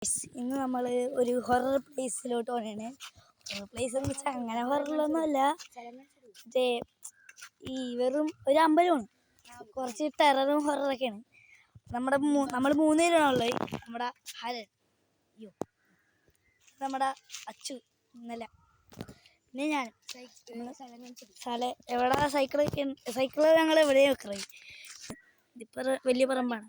ഇന്ന് നമ്മൾ ഒരു ഹൊറർ പ്ലേസിലോട്ട് പോകണേ. ഹൊറർ പ്ലേസ് എന്ന് വെച്ചാൽ അങ്ങനെ ഹൊററിലൊന്നുമല്ല, മറ്റേ ഈ വെറും ഒരു അമ്പലമാണ്. കുറച്ച് ടെററും ഹൊററൊക്കെയാണ്. നമ്മൾ 3 പേരാണുള്ളത്. നമ്മുടെ ഹരൻ, നമ്മുടെ അച്ചു, ഇന്നലെ പിന്നെ ഞാൻ. എവിടെ സൈക്കിള് ഞങ്ങൾ എവിടെയാണ് വെക്കറേ? ഇതിപ്പോൾ വലിയ പറമ്പാണ്.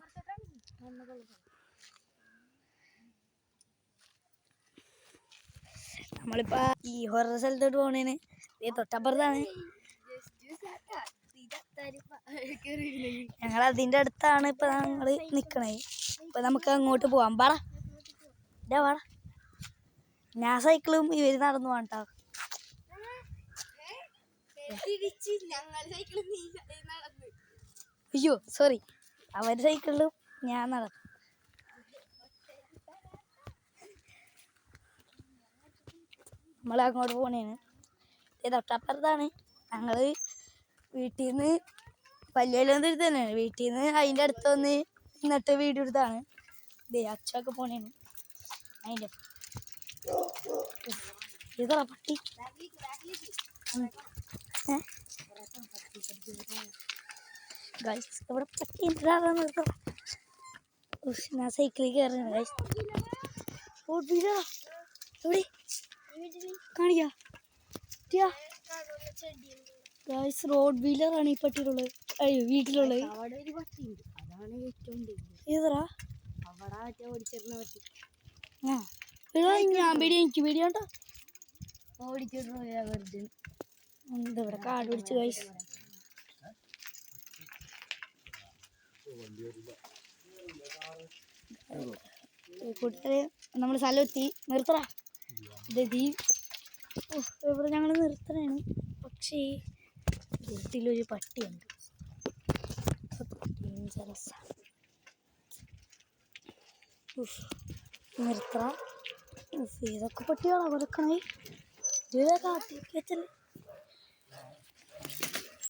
നമ്മളിപ്പോ ഈ ഹൊറർ സ്ഥലത്തോട്ട് പോണേന് തൊട്ടപ്പുറത്താണ്. ഞങ്ങൾ അതിന്റെ അടുത്താണ് ഇപ്പൊ ഞങ്ങള് നിക്കണേ. ഇപ്പൊ നമുക്ക് അങ്ങോട്ട് പോവാം. വാടാ. ഞാൻ സൈക്കിളും ഇവര് നടന്നു പോകട്ടോ. അയ്യോ സോറി, അവര് സൈക്കിളിലും ഞാൻ നടന്നു. നമ്മളങ്ങോട്ട് പോണേന് തൊട്ടപ്പുറത്താണ്. ഞങ്ങള് വീട്ടിൽ നിന്ന് പല്ലുവെല്ലാം തിരുത്ത് തന്നെയാണ്. വീട്ടിൽ നിന്ന് അതിൻ്റെ അടുത്ത് വന്ന് നിന്നിട്ട് വീഡിയോ എടുത്താണ്. അച്ഛനൊക്കെ പോണേന് അതിൻ്റെ ഇതാ പട്ടി. ഇവിടെ പട്ടി നിർത്താം. ഞാൻ സൈക്കിളിൽ കയറുന്നത് എവിടെ കാണിക്കാ. റോഡ് വീലറാണ് ഈ പട്ടിയിലുള്ളത്. അയ്യോ വീട്ടിലുള്ളത്. ഏതറാ ഞാൻ പേടി, എനിക്ക് പേടിയാണ്ടോ. ഇവിടെ കാട് പിടിച്ച് ഗൈസ്. കൂട്ടത്തില് നമ്മൾ സ്ഥലം എത്തി. നിർത്തറാ. ഇവിടെ ഞങ്ങൾ നിർത്തണേണ്. പക്ഷേ വീട്ടിലൊരു പട്ടിയുണ്ട്. നിർത്തറ. ഏതൊക്കെ പട്ടികളാ വറക്കണേ? കാട്ടിലേക്ക് വെച്ചല്ലേ.